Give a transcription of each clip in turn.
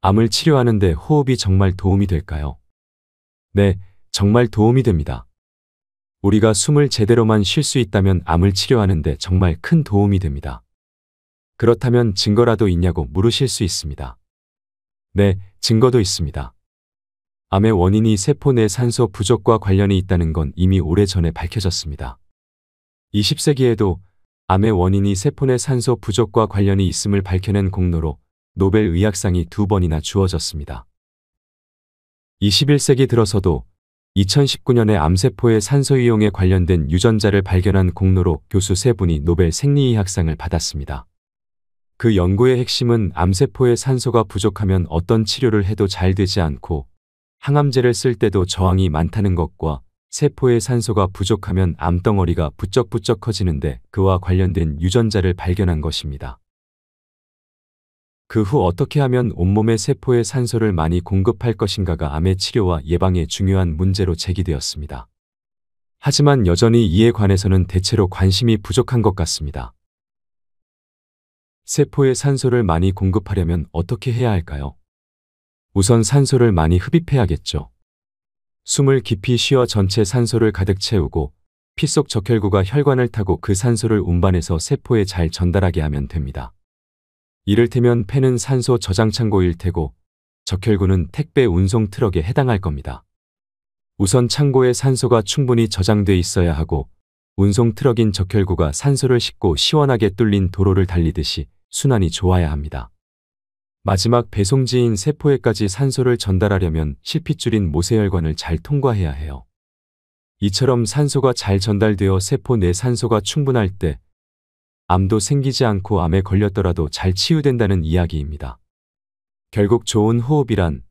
암을 치료하는데 호흡이 정말 도움이 될까요? 네, 정말 도움이 됩니다. 우리가 숨을 제대로만 쉴 수 있다면 암을 치료하는데 정말 큰 도움이 됩니다. 그렇다면 증거라도 있냐고 물으실 수 있습니다. 네, 증거도 있습니다. 암의 원인이 세포 내 산소 부족과 관련이 있다는 건 이미 오래전에 밝혀졌습니다. 20세기에도 암의 원인이 세포 내 산소 부족과 관련이 있음을 밝혀낸 공로로 노벨 의학상이 2번이나 주어졌습니다. 21세기 들어서도 2019년에 암세포의 산소 이용에 관련된 유전자를 발견한 공로로 교수 3분이 노벨 생리의학상을 받았습니다. 그 연구의 핵심은 암세포의 산소가 부족하면 어떤 치료를 해도 잘 되지 않고 항암제를 쓸 때도 저항이 많다는 것과 세포의 산소가 부족하면 암덩어리가 부쩍부쩍 커지는데 그와 관련된 유전자를 발견한 것입니다. 그 후 어떻게 하면 온몸의 세포에 산소를 많이 공급할 것인가가 암의 치료와 예방에 중요한 문제로 제기되었습니다. 하지만 여전히 이에 관해서는 대체로 관심이 부족한 것 같습니다. 세포에 산소를 많이 공급하려면 어떻게 해야 할까요? 우선 산소를 많이 흡입해야겠죠. 숨을 깊이 쉬어 전체 산소를 가득 채우고 피 속 적혈구가 혈관을 타고 그 산소를 운반해서 세포에 잘 전달하게 하면 됩니다. 이를테면 폐는 산소 저장 창고일 테고 적혈구는 택배 운송 트럭에 해당할 겁니다. 우선 창고에 산소가 충분히 저장돼 있어야 하고 운송 트럭인 적혈구가 산소를 싣고 시원하게 뚫린 도로를 달리듯이 순환이 좋아야 합니다. 마지막 배송지인 세포에까지 산소를 전달하려면 실핏줄인 모세혈관을 잘 통과해야 해요. 이처럼 산소가 잘 전달되어 세포 내 산소가 충분할 때 암도 생기지 않고 암에 걸렸더라도 잘 치유된다는 이야기입니다. 결국 좋은 호흡이란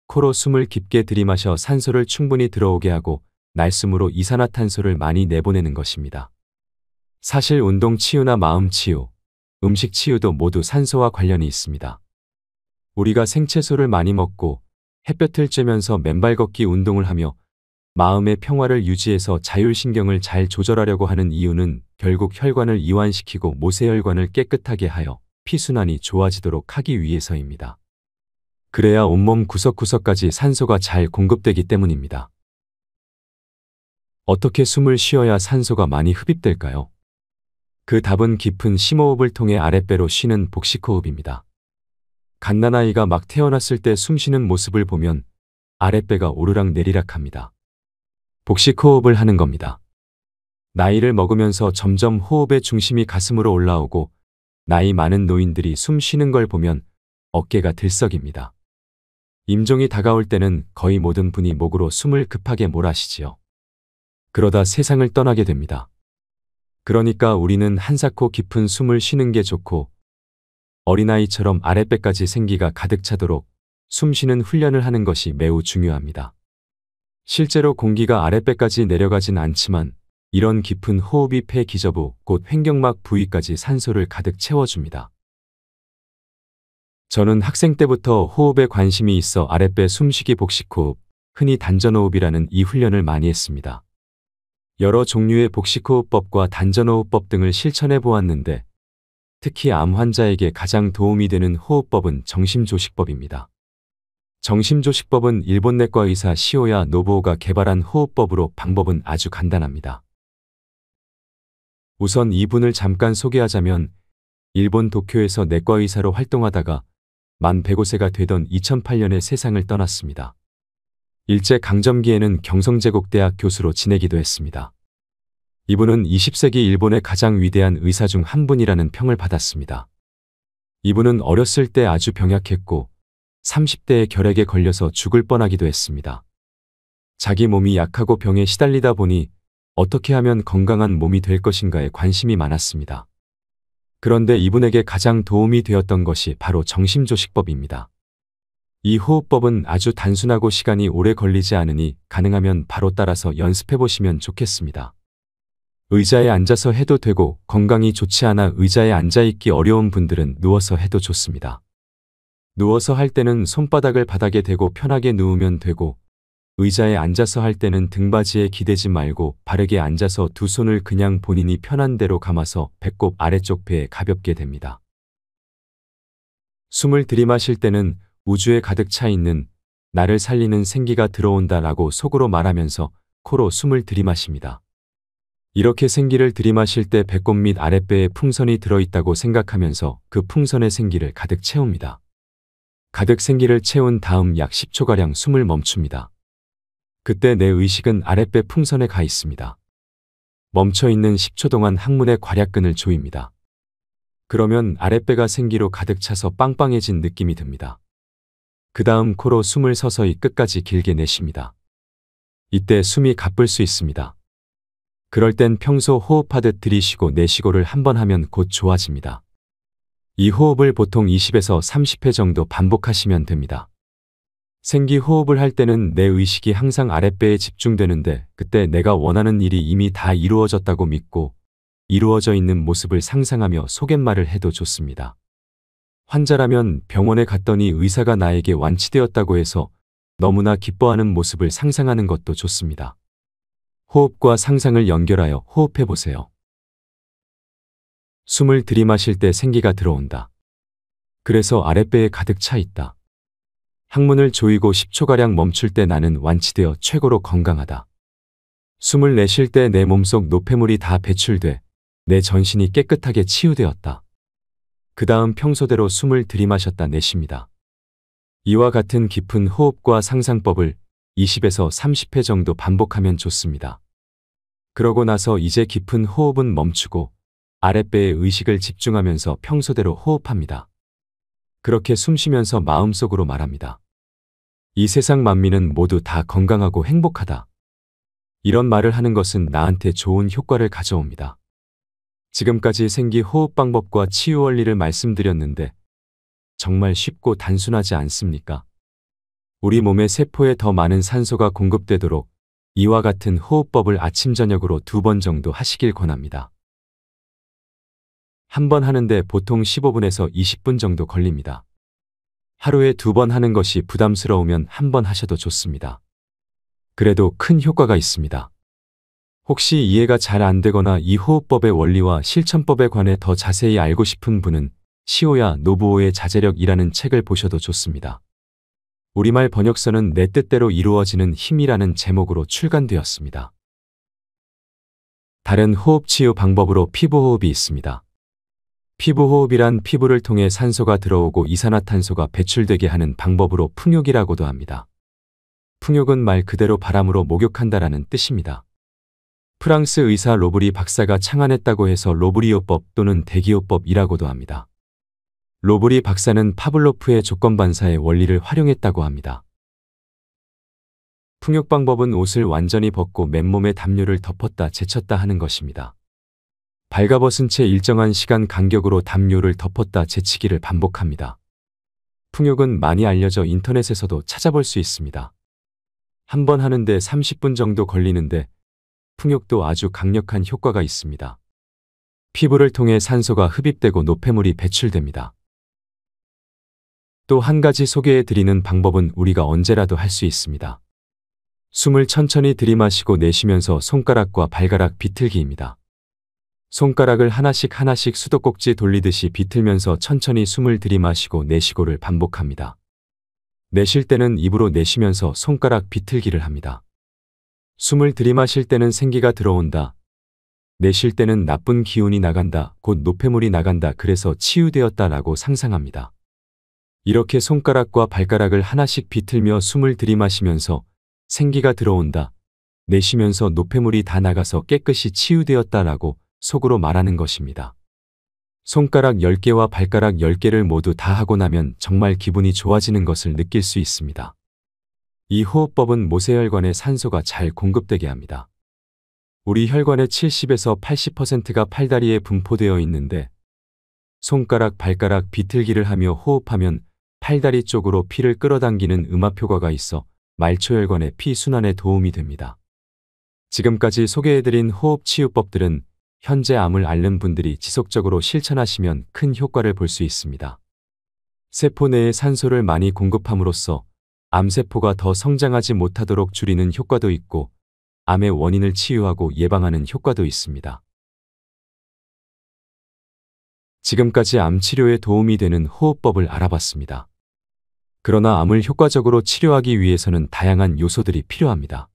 코로 숨을 깊게 들이마셔 산소를 충분히 들어오게 하고 날숨으로 이산화탄소를 많이 내보내는 것입니다. 사실 운동 치유나 마음 치유, 음식 치유도 모두 산소와 관련이 있습니다. 우리가 생채소를 많이 먹고 햇볕을 쬐면서 맨발 걷기 운동을 하며 마음의 평화를 유지해서 자율신경을 잘 조절하려고 하는 이유는 결국 혈관을 이완시키고 모세혈관을 깨끗하게 하여 피순환이 좋아지도록 하기 위해서입니다. 그래야 온몸 구석구석까지 산소가 잘 공급되기 때문입니다. 어떻게 숨을 쉬어야 산소가 많이 흡입될까요? 그 답은 깊은 심호흡을 통해 아랫배로 쉬는 복식호흡입니다. 갓난아이가 막 태어났을 때 숨쉬는 모습을 보면 아랫배가 오르락 내리락 합니다. 복식호흡을 하는 겁니다. 나이를 먹으면서 점점 호흡의 중심이 가슴으로 올라오고 나이 많은 노인들이 숨 쉬는 걸 보면 어깨가 들썩입니다. 임종이 다가올 때는 거의 모든 분이 목으로 숨을 급하게 몰아쉬지요. 그러다 세상을 떠나게 됩니다. 그러니까 우리는 한사코 깊은 숨을 쉬는 게 좋고 어린아이처럼 아랫배까지 생기가 가득 차도록 숨 쉬는 훈련을 하는 것이 매우 중요합니다. 실제로 공기가 아랫배까지 내려가진 않지만 이런 깊은 호흡이 폐 기저부, 곧 횡격막 부위까지 산소를 가득 채워줍니다. 저는 학생 때부터 호흡에 관심이 있어 아랫배 숨쉬기 복식호흡, 흔히 단전호흡이라는 이 훈련을 많이 했습니다. 여러 종류의 복식호흡법과 단전호흡법 등을 실천해 보았는데 특히 암 환자에게 가장 도움이 되는 호흡법은 정심조식법입니다. 정심조식법은 일본 내과 의사 시오야 노부오가 개발한 호흡법으로 방법은 아주 간단합니다. 우선 이분을 잠깐 소개하자면 일본 도쿄에서 내과 의사로 활동하다가 만 105세가 되던 2008년에 세상을 떠났습니다. 일제강점기에는 경성제국대학 교수로 지내기도 했습니다. 이분은 20세기 일본의 가장 위대한 의사 중 한 분이라는 평을 받았습니다. 이분은 어렸을 때 아주 병약했고 30대에 결핵에 걸려서 죽을 뻔하기도 했습니다. 자기 몸이 약하고 병에 시달리다 보니 어떻게 하면 건강한 몸이 될 것인가에 관심이 많았습니다. 그런데 이분에게 가장 도움이 되었던 것이 바로 정심조식법입니다. 이 호흡법은 아주 단순하고 시간이 오래 걸리지 않으니 가능하면 바로 따라서 연습해 보시면 좋겠습니다. 의자에 앉아서 해도 되고 건강이 좋지 않아 의자에 앉아있기 어려운 분들은 누워서 해도 좋습니다. 누워서 할 때는 손바닥을 바닥에 대고 편하게 누우면 되고 의자에 앉아서 할 때는 등받이에 기대지 말고 바르게 앉아서 두 손을 그냥 본인이 편한 대로 감아서 배꼽 아래쪽 배에 가볍게 댑니다. 숨을 들이마실 때는 우주에 가득 차 있는 나를 살리는 생기가 들어온다라고 속으로 말하면서 코로 숨을 들이마십니다. 이렇게 생기를 들이마실 때 배꼽 및 아랫배에 풍선이 들어있다고 생각하면서 그 풍선의 생기를 가득 채웁니다. 가득 생기를 채운 다음 약 10초가량 숨을 멈춥니다. 그때 내 의식은 아랫배 풍선에 가 있습니다. 멈춰있는 10초 동안 항문의 괄약근을 조입니다. 그러면 아랫배가 생기로 가득 차서 빵빵해진 느낌이 듭니다. 그 다음 코로 숨을 서서히 끝까지 길게 내쉽니다. 이때 숨이 가쁠 수 있습니다. 그럴 땐 평소 호흡하듯 들이쉬고 내쉬고를 한 번 하면 곧 좋아집니다. 이 호흡을 보통 20에서 30회 정도 반복하시면 됩니다. 생기 호흡을 할 때는 내 의식이 항상 아랫배에 집중되는데 그때 내가 원하는 일이 이미 다 이루어졌다고 믿고 이루어져 있는 모습을 상상하며 속갯말을 해도 좋습니다. 환자라면 병원에 갔더니 의사가 나에게 완치되었다고 해서 너무나 기뻐하는 모습을 상상하는 것도 좋습니다. 호흡과 상상을 연결하여 호흡해 보세요. 숨을 들이마실 때 생기가 들어온다. 그래서 아랫배에 가득 차 있다. 항문을 조이고 10초가량 멈출 때 나는 완치되어 최고로 건강하다. 숨을 내쉴 때 내 몸속 노폐물이 다 배출돼 내 전신이 깨끗하게 치유되었다. 그 다음 평소대로 숨을 들이마셨다 내쉽니다. 이와 같은 깊은 호흡과 상상법을 20에서 30회 정도 반복하면 좋습니다. 그러고 나서 이제 깊은 호흡은 멈추고 아랫배에 의식을 집중하면서 평소대로 호흡합니다. 그렇게 숨 쉬면서 마음속으로 말합니다. 이 세상 만민은 모두 다 건강하고 행복하다. 이런 말을 하는 것은 나한테 좋은 효과를 가져옵니다. 지금까지 생기 호흡 방법과 치유 원리를 말씀드렸는데 정말 쉽고 단순하지 않습니까? 우리 몸의 세포에 더 많은 산소가 공급되도록 이와 같은 호흡법을 아침 저녁으로 2번 정도 하시길 권합니다. 한 번 하는데 보통 15분에서 20분 정도 걸립니다. 하루에 2번 하는 것이 부담스러우면 한 번 하셔도 좋습니다. 그래도 큰 효과가 있습니다. 혹시 이해가 잘 안 되거나 이 호흡법의 원리와 실천법에 관해 더 자세히 알고 싶은 분은 시오야 노부오의 자제력이라는 책을 보셔도 좋습니다. 우리말 번역서는 내 뜻대로 이루어지는 힘이라는 제목으로 출간되었습니다. 다른 호흡 치유 방법으로 피부호흡이 있습니다. 피부호흡이란 피부를 통해 산소가 들어오고 이산화탄소가 배출되게 하는 방법으로 풍욕이라고도 합니다. 풍욕은 말 그대로 바람으로 목욕한다라는 뜻입니다. 프랑스 의사 로브리 박사가 창안했다고 해서 로브리요법 또는 대기요법이라고도 합니다. 로브리 박사는 파블로프의 조건반사의 원리를 활용했다고 합니다. 풍욕 방법은 옷을 완전히 벗고 맨몸에 담요를 덮었다 제쳤다 하는 것입니다. 발가벗은 채 일정한 시간 간격으로 담요를 덮었다 제치기를 반복합니다. 풍욕은 많이 알려져 인터넷에서도 찾아볼 수 있습니다. 한 번 하는데 30분 정도 걸리는데 풍욕도 아주 강력한 효과가 있습니다. 피부를 통해 산소가 흡입되고 노폐물이 배출됩니다. 또 한 가지 소개해 드리는 방법은 우리가 언제라도 할 수 있습니다. 숨을 천천히 들이마시고 내쉬면서 손가락과 발가락 비틀기입니다. 손가락을 하나씩 하나씩 수도꼭지 돌리듯이 비틀면서 천천히 숨을 들이마시고 내쉬고를 반복합니다. 내쉴 때는 입으로 내쉬면서 손가락 비틀기를 합니다. 숨을 들이마실 때는 생기가 들어온다. 내쉴 때는 나쁜 기운이 나간다. 곧 노폐물이 나간다. 그래서 치유되었다라고 상상합니다. 이렇게 손가락과 발가락을 하나씩 비틀며 숨을 들이마시면서 생기가 들어온다. 내쉬면서 노폐물이 다 나가서 깨끗이 치유되었다라고 속으로 말하는 것입니다. 손가락 10개와 발가락 10개를 모두 다 하고 나면 정말 기분이 좋아지는 것을 느낄 수 있습니다. 이 호흡법은 모세혈관에 산소가 잘 공급되게 합니다. 우리 혈관의 70에서 80%가 팔다리에 분포되어 있는데 손가락, 발가락 비틀기를 하며 호흡하면 팔다리 쪽으로 피를 끌어당기는 음압 효과가 있어 말초혈관의 피 순환에 도움이 됩니다. 지금까지 소개해드린 호흡 치유법들은 현재 암을 앓는 분들이 지속적으로 실천하시면 큰 효과를 볼 수 있습니다. 세포 내에 산소를 많이 공급함으로써 암세포가 더 성장하지 못하도록 줄이는 효과도 있고 암의 원인을 치유하고 예방하는 효과도 있습니다. 지금까지 암 치료에 도움이 되는 호흡법을 알아봤습니다. 그러나 암을 효과적으로 치료하기 위해서는 다양한 요소들이 필요합니다.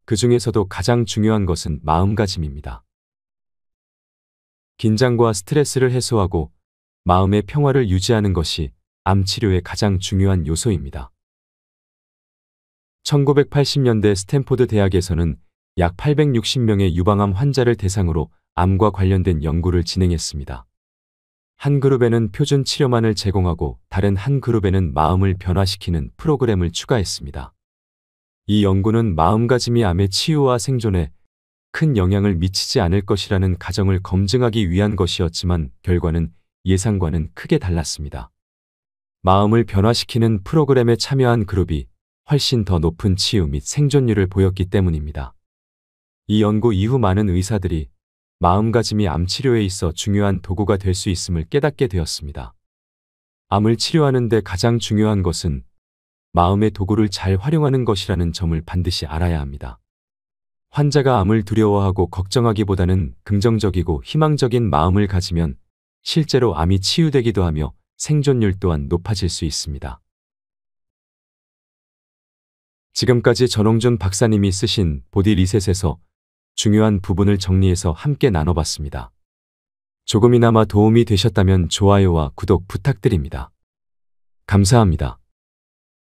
그 중에서도 가장 중요한 것은 마음가짐입니다. 긴장과 스트레스를 해소하고 마음의 평화를 유지하는 것이 암 치료의 가장 중요한 요소입니다. 1980년대 스탠포드 대학에서는 약 860명의 유방암 환자를 대상으로 암과 관련된 연구를 진행했습니다. 한 그룹에는 표준 치료만을 제공하고 다른 한 그룹에는 마음을 변화시키는 프로그램을 추가했습니다. 이 연구는 마음가짐이 암의 치유와 생존에 큰 영향을 미치지 않을 것이라는 가정을 검증하기 위한 것이었지만 결과는 예상과는 크게 달랐습니다. 마음을 변화시키는 프로그램에 참여한 그룹이 훨씬 더 높은 치유 및 생존율을 보였기 때문입니다. 이 연구 이후 많은 의사들이 마음가짐이 암 치료에 있어 중요한 도구가 될 수 있음을 깨닫게 되었습니다. 암을 치료하는 데 가장 중요한 것은 마음의 도구를 잘 활용하는 것이라는 점을 반드시 알아야 합니다. 환자가 암을 두려워하고 걱정하기보다는 긍정적이고 희망적인 마음을 가지면 실제로 암이 치유되기도 하며 생존율 또한 높아질 수 있습니다. 지금까지 전홍준 박사님이 쓰신 보디 리셋에서 중요한 부분을 정리해서 함께 나눠봤습니다. 조금이나마 도움이 되셨다면 좋아요와 구독 부탁드립니다. 감사합니다.